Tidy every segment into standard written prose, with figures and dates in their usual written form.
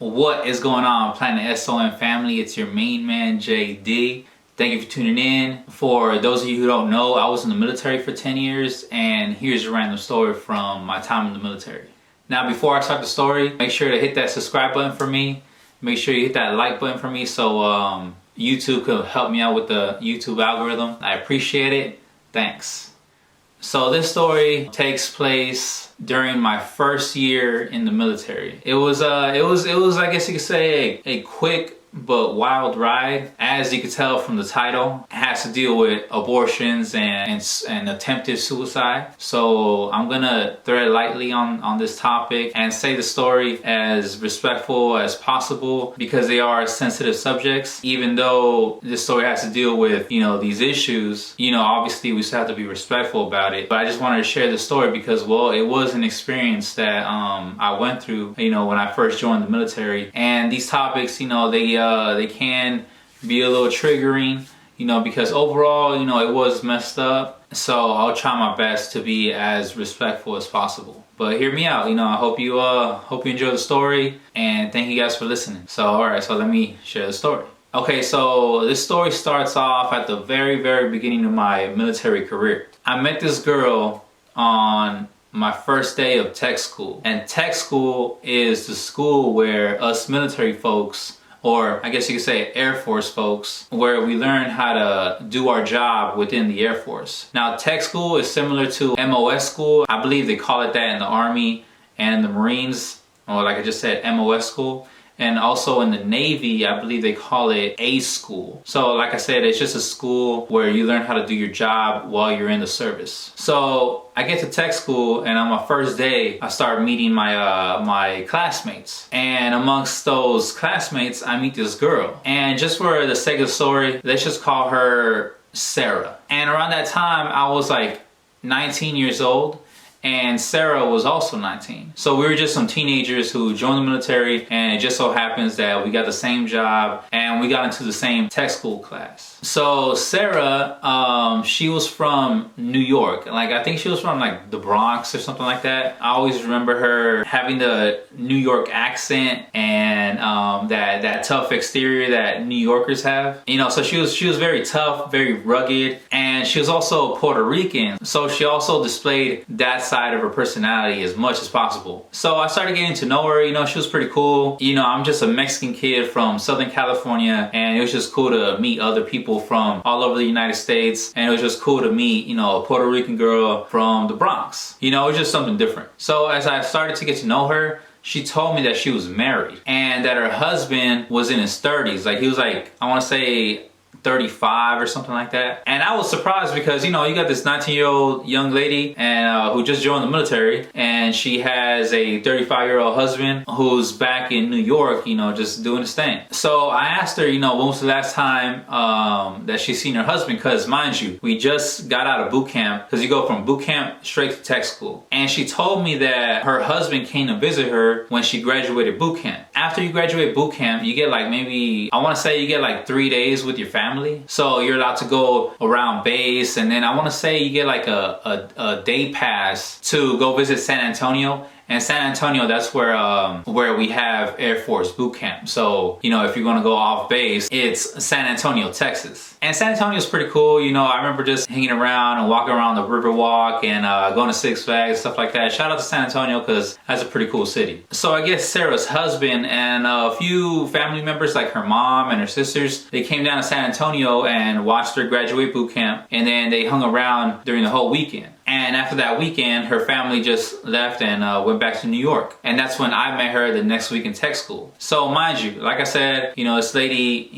What is going on, Planet S.O.N family? It's your main man, JD. Thank you for tuning in. For those of you who don't know, I was in the military for 10 years, and here's a random story from my time in the military. Now, before I start the story, make sure to hit that subscribe button for me. Make sure you hit that like button for me so YouTube could help me out with the YouTube algorithm. I appreciate it. Thanks. So this story takes place during my first year in the military. It was I guess you could say a quick but wild ride. As you can tell from the title, it has to deal with abortions and attempted suicide. So I'm gonna tread lightly on this topic and say the story as respectful as possible because they are sensitive subjects. Even though this story has to deal with, these issues, obviously we still have to be respectful about it. But I just wanted to share the story because, well, it was an experience that I went through, when I first joined the military. And these topics, they can be a little triggering, because overall, it was messed up. So I'll try my best to be as respectful as possible. But hear me out, I hope you enjoy the story, and thank you guys for listening. So alright, so let me share the story. Okay, so this story starts off at the very, very beginning of my military career. I met this girl on my first day of tech school. And tech school is the school where us military folks, or I guess you could say Air Force folks, where we learn how to do our job within the Air Force. Now, tech school is similar to MOS school. I believe they call it that in the Army and in the Marines, or like I just said, MOS school. And also in the Navy, I believe they call it A school. So like I said, it's just a school where you learn how to do your job while you're in the service. So I get to tech school, and on my first day, I start meeting my classmates. And amongst those classmates, I meet this girl. And just for the sake of the story, let's just call her Sarah. And around that time, I was like 19 years old. And Sarah was also 19. So we were just some teenagers who joined the military, and it just so happens that we got the same job and we got into the same tech school class. So Sarah, she was from New York. I think she was from the Bronx or something like that. I always remember her having the New York accent and that tough exterior that New Yorkers have. So she was very tough, very rugged, and she was also Puerto Rican. So she also displayed that side of her personality as much as possible. So I started getting to know her. She was pretty cool. I'm just a Mexican kid from Southern California, and it was just cool to meet other people from all over the United States, and it was just cool to meet, a Puerto Rican girl from the Bronx. It was just something different. So as I started to get to know her, she told me that she was married and that her husband was in his 30s. He was I want to say 35 or something like that. And I was surprised because, you got this 19-year-old young lady and who just joined the military, and she has a 35-year-old husband who's back in New York, just doing his thing. So I asked her, when was the last time that she seen her husband? Because mind you, we just got out of boot camp, because you go from boot camp straight to tech school. And she told me that her husband came to visit her when she graduated boot camp. After you graduate boot camp, you get maybe, I want to say you get 3 days with your family. So you're allowed to go around base, and then I want to say you get a day pass to go visit San Antonio. And San Antonio, that's where we have Air Force boot camp. So, if you're going to go off base, it's San Antonio, Texas. And San Antonio is pretty cool. I remember just hanging around and walking around the Riverwalk and going to Six Flags, stuff like that. Shout out to San Antonio because that's a pretty cool city. So I guess Sarah's husband and a few family members like her mom and her sisters, they came down to San Antonio and watched her graduate boot camp. And then they hung around during the whole weekend. And after that weekend, her family just left and went back to New York. And that's when I met her the next week in tech school. So mind you, like I said, this lady,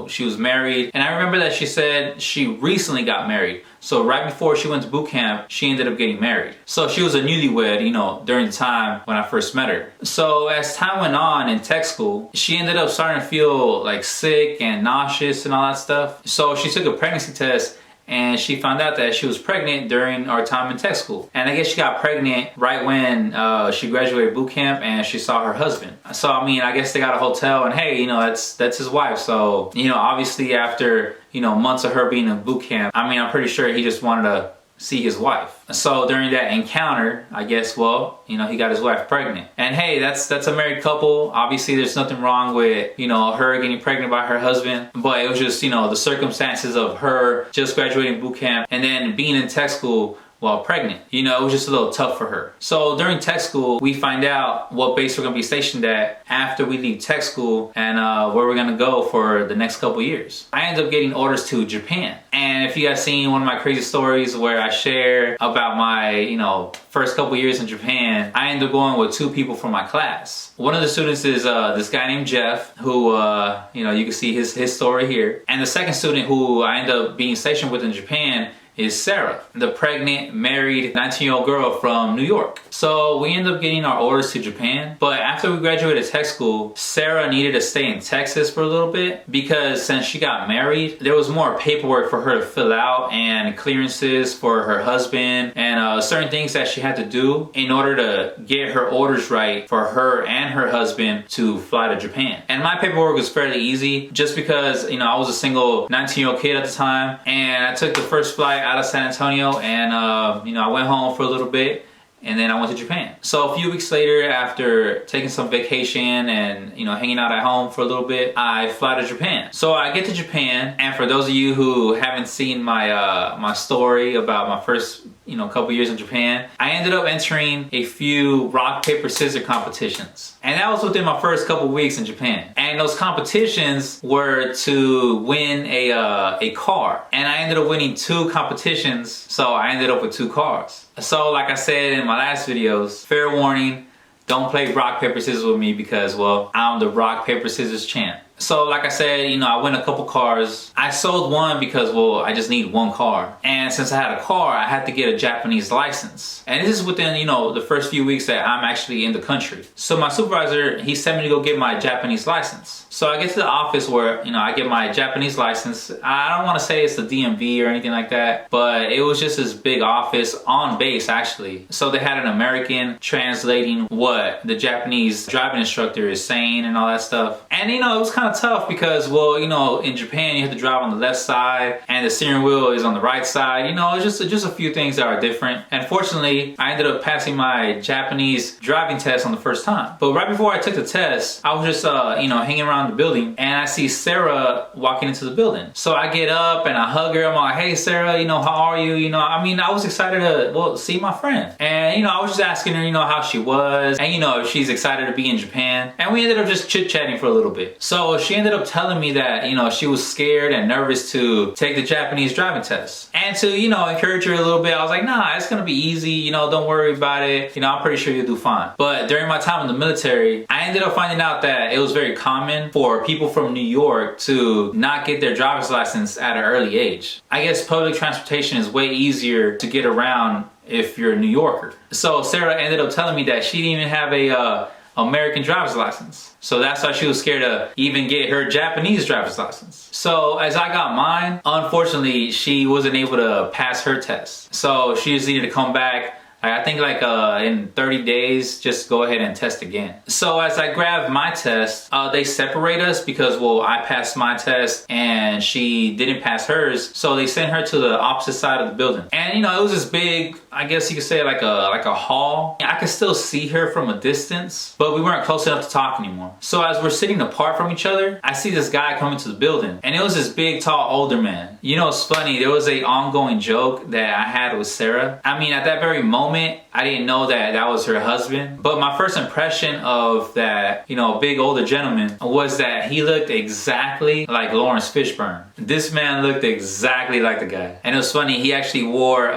she was married. And I remember that she said she recently got married. So right before she went to boot camp, she ended up getting married. So she was a newlywed, during the time when I first met her. So as time went on in tech school, she ended up starting to feel sick and nauseous and all that stuff. So she took a pregnancy test, and she found out that she was pregnant during our time in tech school. And I guess she got pregnant right when she graduated boot camp and she saw her husband. So I guess they got a hotel, and hey, that's his wife. So obviously after months of her being in boot camp, I'm pretty sure he just wanted to see his wife. So during that encounter, I guess, well, you know, he got his wife pregnant. And hey, that's a married couple. Obviously, there's nothing wrong with, you know, her getting pregnant by her husband. But it was just, you know, the circumstances of her just graduating boot camp and then being in tech school while pregnant. You know, it was just a little tough for her. So during tech school, we find out what base we're gonna be stationed at after we leave tech school and where we're gonna go for the next couple years. I ended up getting orders to Japan. And if you guys seen one of my crazy stories where I share about my, you know, first couple years in Japan, I ended up going with 2 people from my class. One of the students is this guy named Jeff, who, you know, you can see his story here. And the second student who I ended up being stationed with in Japan is Sarah, the pregnant, married, 19-year-old girl from New York. So we ended up getting our orders to Japan, but after we graduated tech school, Sarah needed to stay in Texas for a little bit because since she got married, there was more paperwork for her to fill out and clearances for her husband and certain things that she had to do in order to get her orders right for her and her husband to fly to Japan. And my paperwork was fairly easy just because, you know, I was a single 19-year-old kid at the time, and I took the first flight out of San Antonio, and you know, I went home for a little bit and then I went to Japan. So a few weeks later, after taking some vacation and, you know, hanging out at home for a little bit, I fly to Japan. So I get to Japan, and for those of you who haven't seen my my story about my first, you know, couple years in Japan, I ended up entering a few rock, paper, scissors competitions. And that was within my first couple weeks in Japan. And those competitions were to win a car. And I ended up winning 2 competitions, so I ended up with 2 cars. So like I said in my last videos, fair warning, don't play rock, paper, scissors with me because, well, I'm the rock, paper, scissors champ. So like I said, you know, I win a couple cars. I sold one because, well, I just need 1 car. And since I had a car, I had to get a Japanese license. And this is within, you know, the first few weeks that I'm actually in the country. So my supervisor, he sent me to go get my Japanese license. So I get to the office where, you know, I get my Japanese license. I don't want to say it's the DMV or anything like that, but it was just this big office on base actually. So they had an American translating what the Japanese driving instructor is saying and all that stuff. And, you know, it was kind of tough because, well, you know, in Japan you have to drive on the left side and the steering wheel is on the right side. You know, it's just a few things that are different. And fortunately, I ended up passing my Japanese driving test on the first time. But right before I took the test, I was just, you know, hanging around the building, and I see Sarah walking into the building. So I get up and I hug her. I'm like, hey Sarah, you know, how are you? You know, I mean, I was excited to, well, see my friend. And, you know, I was just asking her, you know, how she was and, you know, if she's excited to be in Japan. And we ended up just chit-chatting for a little bit. So she ended up telling me that, you know, she was scared and nervous to take the Japanese driving test. And to, you know, encourage her a little bit, I was like, nah, it's gonna be easy, you know, don't worry about it. You know, I'm pretty sure you'll do fine. But during my time in the military, I ended up finding out that it was very common for people from New York to not get their driver's license at an early age. I guess public transportation is way easier to get around if you're a New Yorker. So Sarah ended up telling me that she didn't even have a American driver's license. So that's why she was scared to even get her Japanese driver's license. So as I got mine, unfortunately, she wasn't able to pass her test. So she just needed to come back, I think like in 30 days, just go ahead and test again. So as I grabbed my test, they separate us because, well, I passed my test and she didn't pass hers. So they sent her to the opposite side of the building. And, you know, it was this big, I guess you could say like a hall. I could still see her from a distance, but we weren't close enough to talk anymore. So as we're sitting apart from each other, I see this guy come into the building, and it was this big, tall, older man. You know, it's funny, there was a ongoing joke that I had with Sarah. I mean, at that very moment, I didn't know that that was her husband, but my first impression of that, you know, big older gentleman was that he looked exactly like Lawrence Fishburne. This man looked exactly like the guy. And it was funny, he actually wore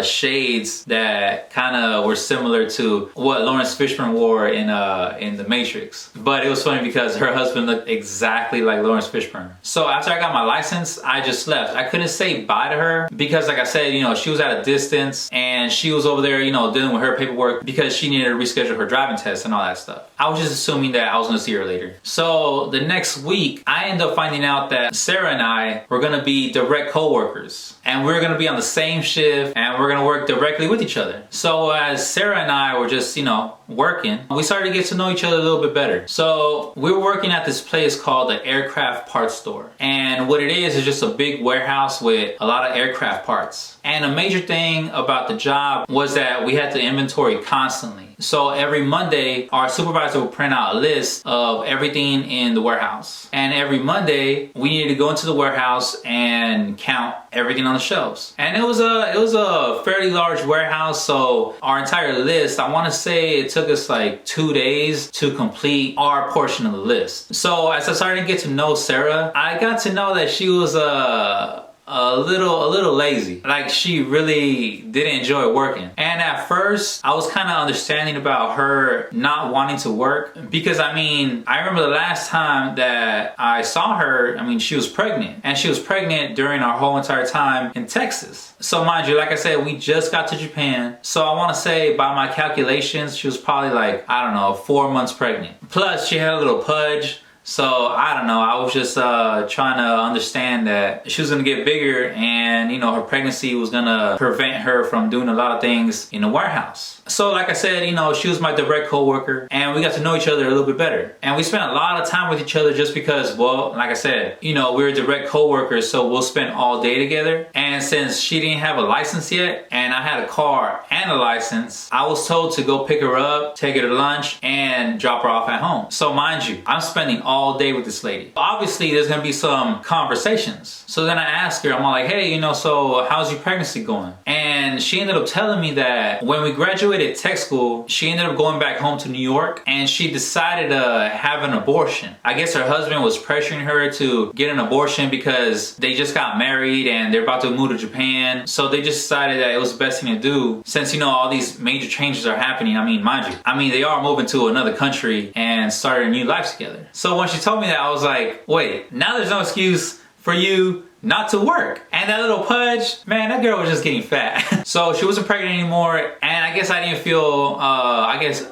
shades that kind of were similar to what Lawrence Fishburne wore in The Matrix. But it was funny because her husband looked exactly like Lawrence Fishburne. So after I got my license, I just left. I couldn't say bye to her because, like I said, you know, she was at a distance and she was over there, you know, dealing with her paperwork because she needed to reschedule her driving test and all that stuff. I was just assuming that I was gonna see her later. So the next week, I ended up finding out that Sarah and I were gonna be direct co-workers. And we're gonna be on the same shift and we're gonna work directly with each other. So as Sarah and I were just, you know, working, we started to get to know each other a little bit better. So we were working at this place called the Aircraft Parts Store. And what it is just a big warehouse with a lot of aircraft parts. And a major thing about the job was that we had to inventory constantly. So every Monday, our supervisor would print out a list of everything in the warehouse. And every Monday, we needed to go into the warehouse and count everything on the shelves. And it was a fairly large warehouse, so our entire list, I want to say it took us like 2 days to complete our portion of the list. So as I started to get to know Sarah, I got to know that she was a little lazy. Like, she really didn't enjoy working. And at first, I was kind of understanding about her not wanting to work because, I mean, I remember the last time that I saw her, I mean, she was pregnant. And she was pregnant during our whole entire time in Texas. So mind you, like I said, we just got to Japan. So I want to say by my calculations, she was probably like, I don't know, 4 months pregnant. Plus, she had a little pudge. So I don't know, I was just trying to understand that she was gonna get bigger and, you know, her pregnancy was gonna prevent her from doing a lot of things in the warehouse. So like I said, you know, she was my direct coworker and we got to know each other a little bit better. And we spent a lot of time with each other just because, well, like I said, you know, we were direct coworkers, so we'll spend all day together. And since she didn't have a license yet and I had a car and a license, I was told to go pick her up, take her to lunch, and drop her off at home. So mind you, I'm spending all day with this lady. Obviously, there's gonna be some conversations. So then I asked her, I'm like, hey, you know, so how's your pregnancy going? And she ended up telling me that when we graduated tech school, she ended up going back home to New York and she decided to have an abortion. I guess her husband was pressuring her to get an abortion because they just got married and they're about to move to Japan. So they just decided that it was the best thing to do since, you know, all these major changes are happening. I mean, mind you, they are moving to another country and starting a new life together. So when she told me that, I was like, wait, now there's no excuse for you not to work. And that little pudge, man, that girl was just getting fat. So she wasn't pregnant anymore, and I guess I didn't feel,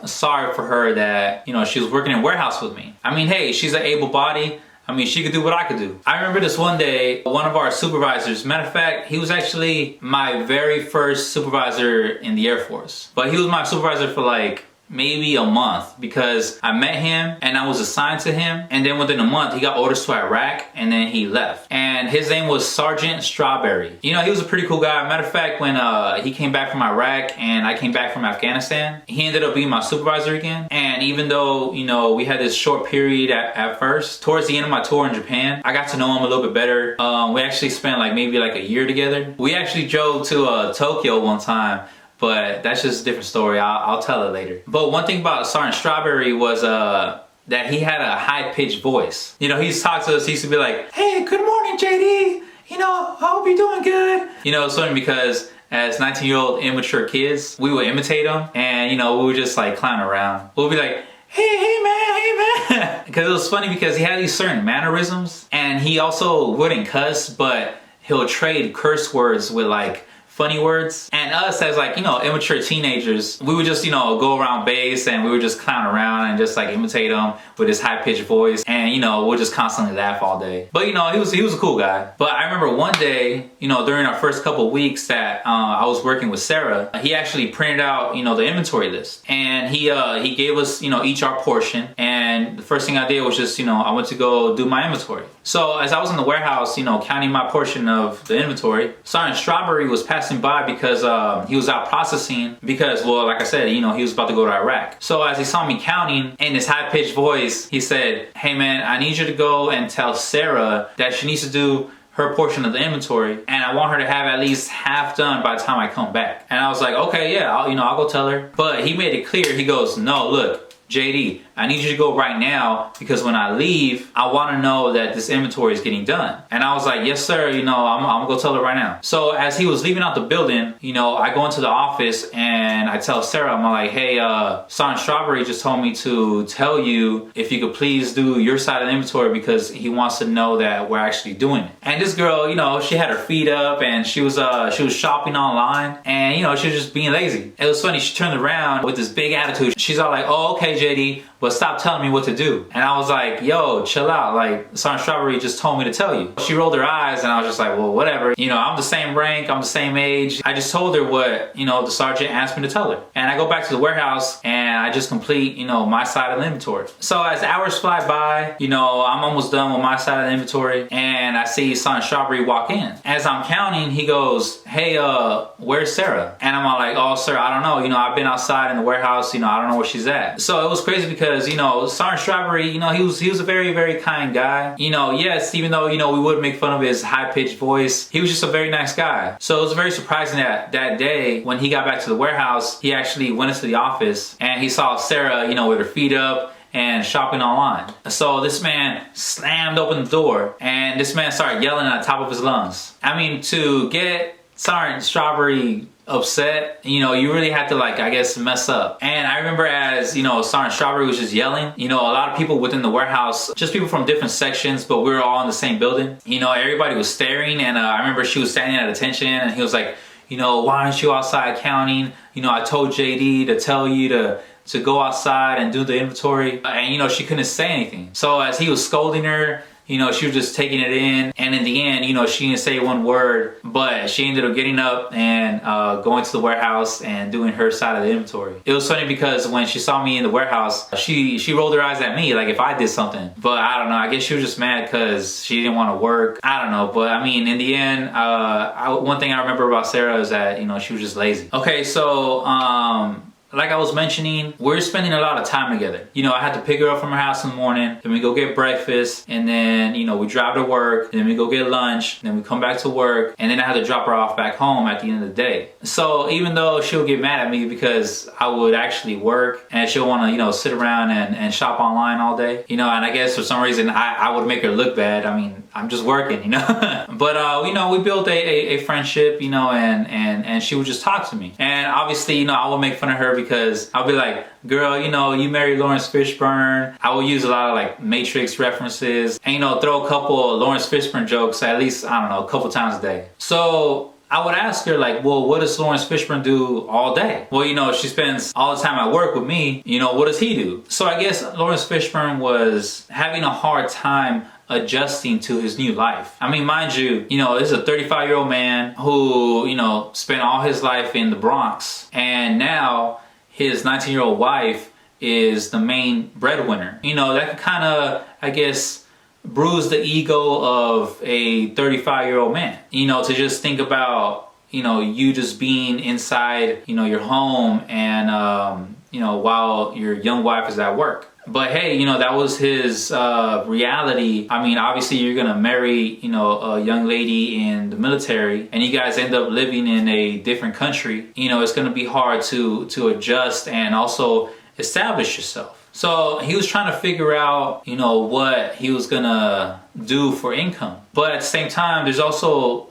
sorry for her that, you know, she was working in warehouse with me. I mean, hey, she's an able body. I mean, she could do what I could do. I remember this one day, one of our supervisors, matter of fact, he was actually my very first supervisor in the Air Force. But he was my supervisor for like maybe a month because I met him and I was assigned to him, and then within a month he got orders to Iraq and then he left. And his name was Sergeant Strawberry. You know, he was a pretty cool guy. Matter of fact, when he came back from Iraq and I came back from Afghanistan, he ended up being my supervisor again. And even though, you know, we had this short period at first, towards the end of my tour in Japan, I got to know him a little bit better. We actually spent maybe a year together. We actually drove to Tokyo one time, but that's just a different story. I'll tell it later. But one thing about Sergeant Strawberry was that he had a high-pitched voice. You know, he used to talk to us, he used to be like, hey, good morning, JD. You know, I hope you're doing good. You know, it's funny because as 19-year-old immature kids, we would imitate him and, you know, we would just clown around. We'll be like, hey man. Because it was funny because he had these certain mannerisms and he also wouldn't cuss, but he'll trade curse words with funny words. And us as immature teenagers, we would just, go around base and we would just clown around and just imitate him with his high-pitched voice. And, we'll just constantly laugh all day. But, he was a cool guy. But I remember one day, during our first couple weeks that I was working with Sarah, he actually printed out, the inventory list. And he gave us, each our portion. And the first thing I did was just, I went to go do my inventory. So as I was in the warehouse, counting my portion of the inventory, Sergeant Strawberry was passing by because he was out processing because, well, like I said, he was about to go to Iraq. So as he saw me counting in his high-pitched voice, he said, hey man, I need you to go and tell Sarah that she needs to do her portion of the inventory, and I want her to have at least half done by the time I come back. And I was like, okay, yeah, I'll go tell her. But he made it clear, he goes, no, look, JD, I need you to go right now because when I leave, I want to know that this inventory is getting done. And I was like, yes, sir, I'm gonna go tell her right now. So as he was leaving out the building, I go into the office and I tell Sarah, I'm like, hey, Sergeant Strawberry just told me to tell you if you could please do your side of the inventory because he wants to know that we're actually doing it. And this girl, she had her feet up and she was shopping online and, she was just being lazy. It was funny, she turned around with this big attitude. She's all like, oh, okay, okay, JD, but stop telling me what to do. And I was like, yo, chill out. Like, Sergeant Strawberry just told me to tell you. She rolled her eyes and I was just like, well, whatever. You know, I'm the same rank, I'm the same age. I just told her what, you know, the sergeant asked me to tell her. And I go back to the warehouse and I just complete, you know, my side of the inventory. So as hours fly by, you know, I'm almost done with my side of the inventory and I see Sergeant Strawberry walk in. As I'm counting, he goes, hey, where's Sarah? And I'm all like, oh, sir, I don't know. You know, I've been outside in the warehouse, you know, I don't know where she's at. So it was crazy because, you know, Sergeant Strawberry, you know, he was a very, very kind guy. You know, yes, even though, you know, we would make fun of his high-pitched voice, he was just a very nice guy. So it was very surprising that that day when he got back to the warehouse, he actually went into the office and he saw Sarah, you know, with her feet up and shopping online. So this man slammed open the door and this man started yelling at the top of his lungs. I mean, to get Sergeant Strawberry upset, you know, you really had to, like, I guess, mess up. And I remember as, you know, Sergeant Strawberry was just yelling, you know, a lot of people within the warehouse, just people from different sections, but we were all in the same building. You know, everybody was staring and I remember she was standing at attention and he was like, you know, why aren't you outside counting? You know, I told JD to tell you to go outside and do the inventory. And, you know, she couldn't say anything. So as he was scolding her, you know, she was just taking it in. And in the end, you know, she didn't say one word, but she ended up getting up and going to the warehouse and doing her side of the inventory. It was funny because when she saw me in the warehouse, she rolled her eyes at me like if I did something. But I don't know, I guess she was just mad because she didn't want to work. I don't know, but I mean, in the end, one thing I remember about Sarah is that, you know, she was just lazy. Okay, so, like I was mentioning, we're spending a lot of time together. You know, I had to pick her up from her house in the morning, then we go get breakfast, and then, you know, we drive to work, and then we go get lunch, and then we come back to work, and then I had to drop her off back home at the end of the day. So even though she'll get mad at me because I would actually work, and she'll want to, you know, sit around and shop online all day, you know, and I guess for some reason I would make her look bad. I mean, I'm just working, you know. But you know, we built a friendship, you know, and she would just talk to me. And obviously, you know, I would make fun of her because I'll be like, girl, you know, you married Lawrence Fishburne. I will use a lot of like Matrix references and, you know, throw a couple of Lawrence Fishburne jokes at least, I don't know, a couple times a day. So I would ask her like, well, what does Lawrence Fishburne do all day? Well, you know, she spends all the time at work with me. You know, what does he do? So I guess Lawrence Fishburne was having a hard time adjusting to his new life. I mean, mind you, you know, this is a 35-year-old man who, you know, spent all his life in the Bronx, and now his 19-year-old wife is the main breadwinner. You know, that could kind of, I guess, bruise the ego of a 35-year-old man. You know, to just think about, you know, you just being inside, you know, your home and, you know, while your young wife is at work. But hey, you know, that was his reality. I mean, obviously you're gonna marry, you know, a young lady in the military and you guys end up living in a different country. You know, it's gonna be hard to adjust and also establish yourself. So he was trying to figure out, you know, what he was gonna do for income. But at the same time, there's also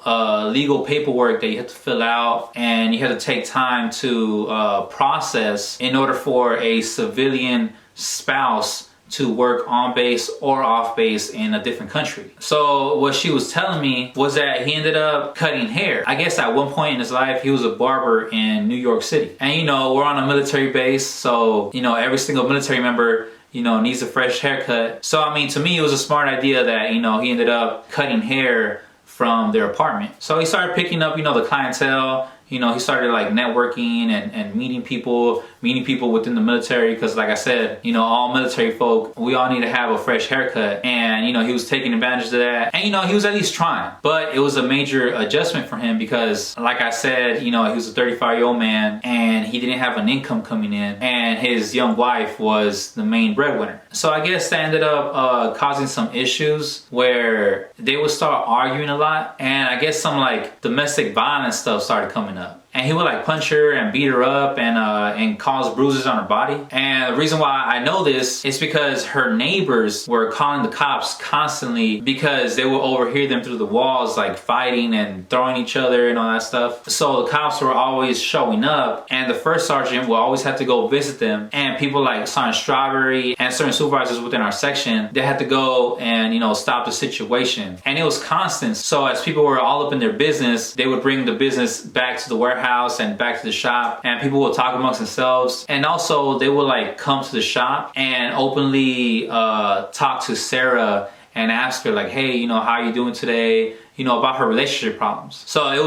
legal paperwork that you have to fill out and you have to take time to process in order for a civilian spouse to work on base or off base in a different country. So what she was telling me was that he ended up cutting hair. I guess at one point in his life, he was a barber in New York City. And you know, we're on a military base, so you know, every single military member, you know, needs a fresh haircut. So I mean, to me, it was a smart idea that, you know, he ended up cutting hair from their apartment. So he started picking up, you know, the clientele. You know, he started like networking and meeting people within the military because like I said, you know, all military folk, we all need to have a fresh haircut. And, you know, he was taking advantage of that. And, you know, he was at least trying. But it was a major adjustment for him because, like I said, you know, he was a 35-year-old man and he didn't have an income coming in. And his young wife was the main breadwinner. So I guess that ended up causing some issues where they would start arguing a lot. And I guess some like domestic violence stuff started coming up. And he would like punch her and beat her up and cause bruises on her body. And the reason why I know this is because her neighbors were calling the cops constantly because they would overhear them through the walls like fighting and throwing each other and all that stuff. So the cops were always showing up and the first sergeant will always have to go visit them. And people like Sergeant Strawberry and certain supervisors within our section, they had to go and, you know, stop the situation. And it was constant. So as people were all up in their business, they would bring the business back to the warehouse warehouse and back to the shop, and people would talk amongst themselves. And also they would like come to the shop and openly talk to Sarah and ask her like, hey, you know, how are you doing today? You know, about her relationship problems. So there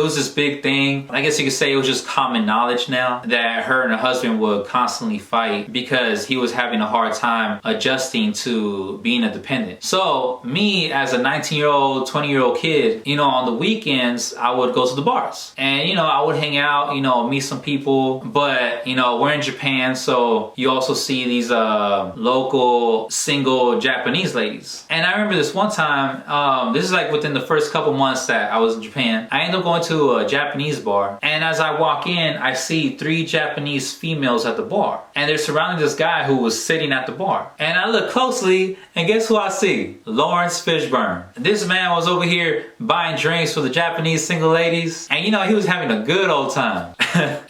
was this big thing. I guess you could say it was just common knowledge now that her and her husband would constantly fight because he was having a hard time adjusting to being a dependent. So me as a 19-year-old, 20-year-old kid, you know, on the weekends, I would go to the bars. And, you know, I would hang out, you know, meet some people. But, you know, we're in Japan, so you also see these local single Japanese ladies. And I remember this one time, this is like within the first couple months that I was in Japan, I ended up going to a Japanese bar, and as I walk in, I see 3 Japanese females at the bar, and they're surrounding this guy who was sitting at the bar. And I look closely, and guess who I see? Lawrence Fishburne. This man was over here buying drinks for the Japanese single ladies, and you know, he was having a good old time.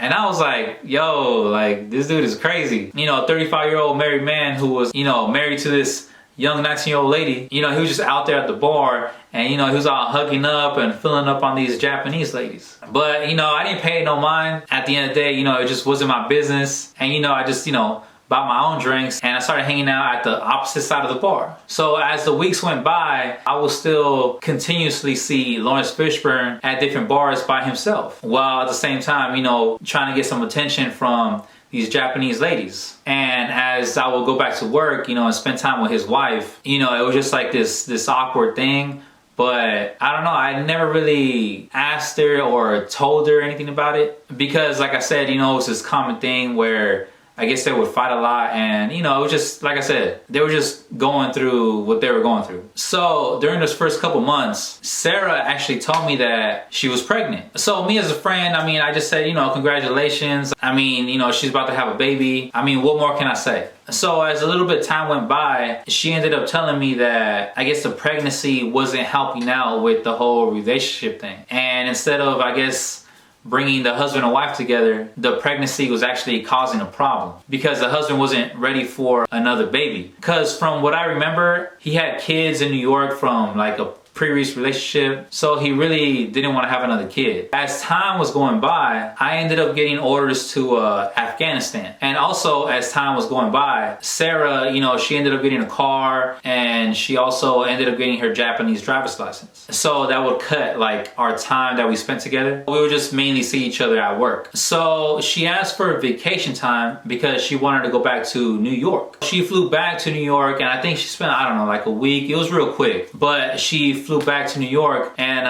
And I was like, yo, like, this dude is crazy. You know, a 35-year-old married man who was, you know, married to this young 19-year-old lady, you know, he was just out there at the bar, and you know, he was all hugging up and filling up on these Japanese ladies. But you know, I didn't pay no mind. At the end of the day, you know, it just wasn't my business. And you know, I just, you know, bought my own drinks, and I started hanging out at the opposite side of the bar. So as the weeks went by, I would still continuously see Lawrence Fishburne at different bars by himself, while at the same time, you know, trying to get some attention from these Japanese ladies. And as I would go back to work, you know, and spend time with his wife, you know, it was just like this awkward thing. But I don't know, I never really asked her or told her anything about it, because like I said, you know, it's this common thing where I guess they would fight a lot, and you know, it was just, like I said, they were just going through what they were going through. So during those first couple months, Sarah actually told me that she was pregnant. So me as a friend, I mean, I just said, you know, congratulations. I mean, you know, she's about to have a baby. I mean, what more can I say? So as a little bit of time went by, she ended up telling me that I guess the pregnancy wasn't helping out with the whole relationship thing. And instead of, I guess, bringing the husband and wife together, the pregnancy was actually causing a problem because the husband wasn't ready for another baby. Because from what I remember, he had kids in New York from like a previous relationship, so he really didn't want to have another kid. As time was going by, I ended up getting orders to Afghanistan. And also as time was going by, Sarah, you know, she ended up getting a car, and she also ended up getting her Japanese driver's license. So that would cut like our time that we spent together. We would just mainly see each other at work. So she asked for vacation time because she wanted to go back to New York. She flew back to New York, and I think she spent, I don't know, like a week. It was real quick, but she flew back to New York, and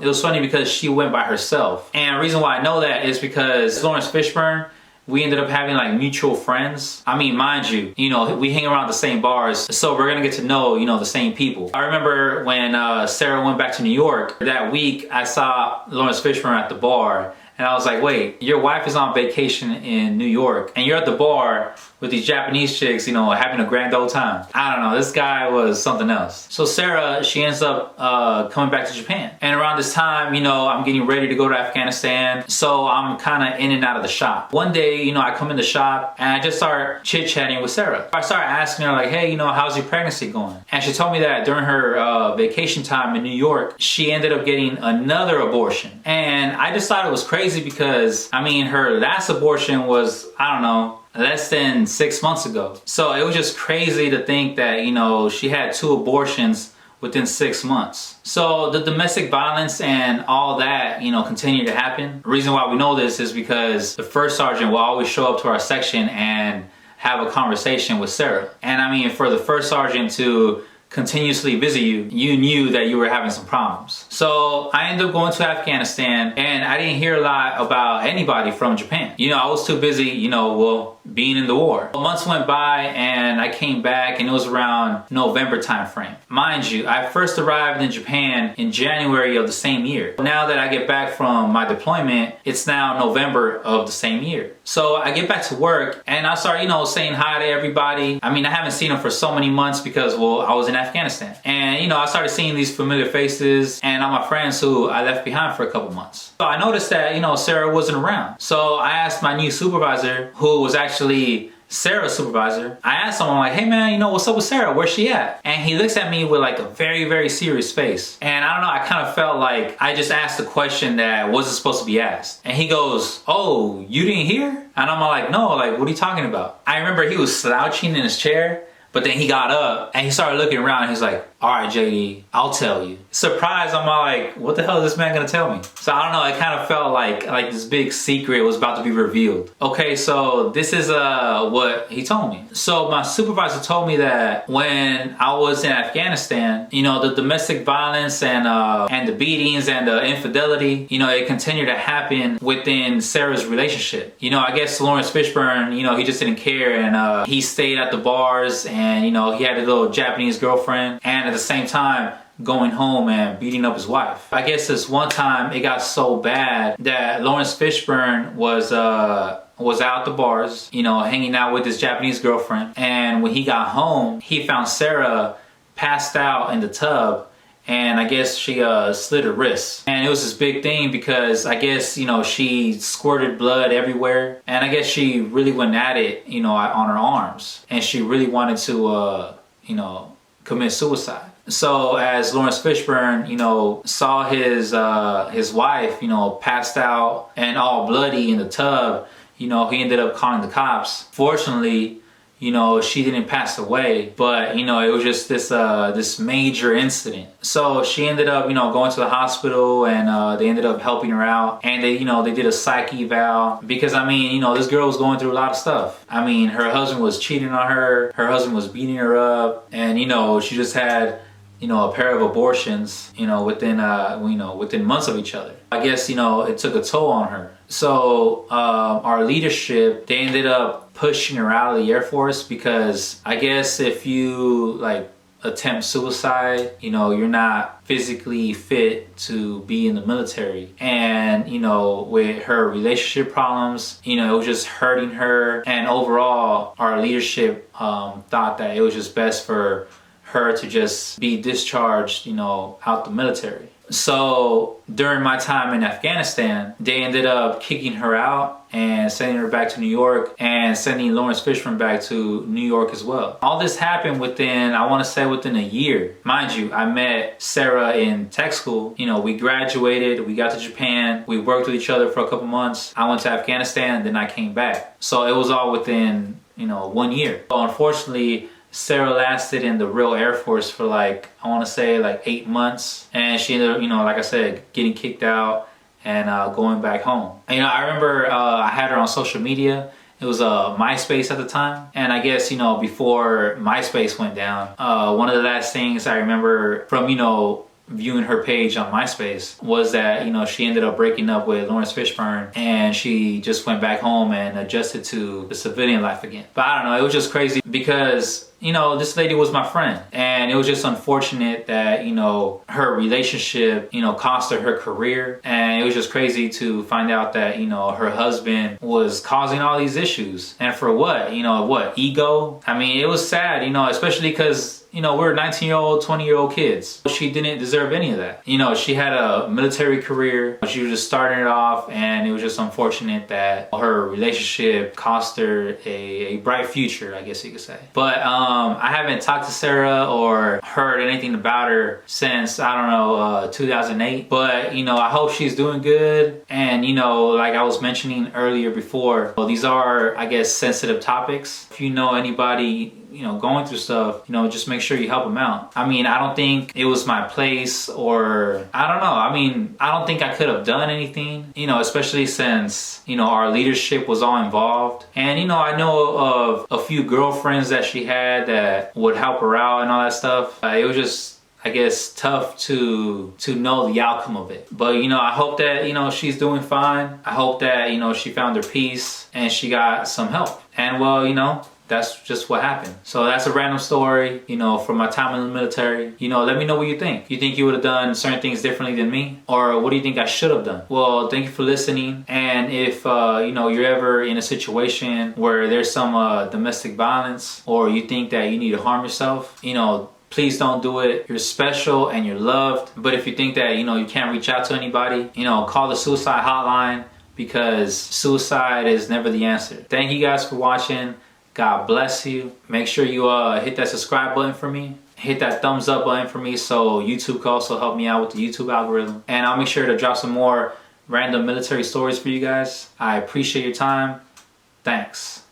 it was funny because she went by herself. And the reason why I know that is because Lawrence Fishburne, we ended up having like mutual friends. I mean, mind you, you know, we hang around the same bars, so we're gonna get to know, you know, the same people. I remember when Sarah went back to New York, that week I saw Lawrence Fishburne at the bar, and I was like, wait, your wife is on vacation in New York, and you're at the bar with these Japanese chicks, you know, having a grand old time. I don't know, this guy was something else. So Sarah, she ends up coming back to Japan. And around this time, you know, I'm getting ready to go to Afghanistan, so I'm kind of in and out of the shop. One day, you know, I come in the shop, and I just start chit-chatting with Sarah. I started asking her like, hey, you know, how's your pregnancy going? And she told me that during her vacation time in New York, she ended up getting another abortion. And I just thought it was crazy because, I mean, her last abortion was, I don't know, less than 6 months ago. So it was just crazy to think that, you know, she had 2 abortions within 6 months. So the domestic violence and all that, you know, continued to happen. The reason why we know this is because the first sergeant will always show up to our section and have a conversation with Sarah. And I mean, for the first sergeant to continuously visit you, you knew that you were having some problems. So I ended up going to Afghanistan, and I didn't hear a lot about anybody from Japan. You know, I was too busy, you know, well, being in the war. Months went by, and I came back, and it was around November time frame. Mind you, I first arrived in Japan in January of the same year. Now that I get back from my deployment, it's now November of the same year. So I get back to work, and I start, you know, saying hi to everybody. I mean, I haven't seen them for so many months because, well, I was in Afghanistan. And, you know, I started seeing these familiar faces and all my friends who I left behind for a couple months. So I noticed that, you know, Sarah wasn't around. So I asked my new supervisor, who was actually Sarah's supervisor. I asked him, I'm like, hey man, you know, what's up with Sarah? Where's she at? And he looks at me with like a very, very serious face. And I don't know, I kind of felt like I just asked a question that wasn't supposed to be asked. And he goes, oh, you didn't hear? And I'm like, no, like, what are you talking about? I remember he was slouching in his chair, but then he got up and he started looking around and he's like, all right, JD, I'll tell you. Surprised, I'm all like, what the hell is this man gonna tell me? So I don't know, it kind of felt like this big secret was about to be revealed. Okay, so this is what he told me. So my supervisor told me that when I was in Afghanistan, you know, the domestic violence and the beatings and the infidelity, you know, it continued to happen within Sarah's relationship. You know, I guess Lawrence Fishburne, you know, he just didn't care, and he stayed at the bars, and you know, he had a little Japanese girlfriend, and at the same time going home and beating up his wife. I guess this one time it got so bad that Lawrence Fishburne was out the bars, you know, hanging out with his Japanese girlfriend, and when he got home, he found Sarah passed out in the tub, and I guess she slit her wrist. And it was this big thing because I guess, you know, she squirted blood everywhere, and I guess she really went at it, you know, on her arms, and she really wanted to you know, commit suicide. So as Lawrence Fishburne, you know, saw his wife, you know, passed out and all bloody in the tub, you know, he ended up calling the cops. Fortunately, you know, she didn't pass away, but you know, it was just this major incident. So she ended up, you know, going to the hospital, and they ended up helping her out, and they, you know, they did a psych eval because I mean, you know, this girl was going through a lot of stuff. I mean, her husband was cheating on her, her husband was beating her up, and you know, she just had, you know, a pair of abortions, you know, within months of each other. I guess, you know, it took a toll on her. So our leadership, they ended up pushing her out of the Air Force because I guess if you like attempt suicide, you know, you're not physically fit to be in the military. And you know, with her relationship problems, you know, it was just hurting her, and overall our leadership thought that it was just best for her to just be discharged, you know, out the military. So during my time in Afghanistan, they ended up kicking her out and sending her back to New York, and sending Lawrence Fishburne back to New York as well. All this happened within, I want to say within a year. Mind you, I met Sarah in tech school. You know, we graduated, we got to Japan, we worked with each other for a couple months. I went to Afghanistan, and then I came back. So it was all within, you know, 1 year. So unfortunately, Sarah lasted in the real Air Force for like, I want to say like 8 months, and she ended up, you know, like I said, getting kicked out and going back home. And, you know, I remember I had her on social media. It was MySpace at the time, and I guess, you know, before MySpace went down, one of the last things I remember from, you know, viewing her page on MySpace was that, you know, she ended up breaking up with Lawrence Fishburne, and she just went back home and adjusted to the civilian life again. But I don't know, it was just crazy because, you know, this lady was my friend, and it was just unfortunate that, you know, her relationship, you know, cost her career. And it was just crazy to find out that, you know, her husband was causing all these issues. And for what? You know, what? Ego? I mean, it was sad, you know, especially because, you know, we're 19-year-old, 20-year-old kids. She didn't deserve any of that. You know, she had a military career. She was just starting it off, and it was just unfortunate that her relationship cost her a bright future, I guess you could say. But I haven't talked to Sarah or heard anything about her since, I don't know, 2008. But, you know, I hope she's doing good. And, you know, like I was mentioning earlier before, well, these are, I guess, sensitive topics. If you know anybody, you know, going through stuff, you know, just make sure you help them out. I mean, I don't think it was my place, or I don't know. I mean, I don't think I could have done anything, you know, especially since, you know, our leadership was all involved. And, you know, I know of a few girlfriends that she had that would help her out and all that stuff. It was just, I guess, tough to know the outcome of it. But, you know, I hope that, you know, she's doing fine. I hope that, you know, she found her peace and she got some help. And, well, you know, that's just what happened. So that's a random story, you know, from my time in the military. You know, let me know what you think. You think you would have done certain things differently than me? Or what do you think I should have done? Well, thank you for listening. And if, you know, you're ever in a situation where there's some domestic violence, or you think that you need to harm yourself, you know, please don't do it. You're special and you're loved. But if you think that, you know, you can't reach out to anybody, you know, call the suicide hotline, because suicide is never the answer. Thank you guys for watching. God bless you. Make sure you hit that subscribe button for me. Hit that thumbs up button for me so YouTube can also help me out with the YouTube algorithm. And I'll make sure to drop some more random military stories for you guys. I appreciate your time. Thanks.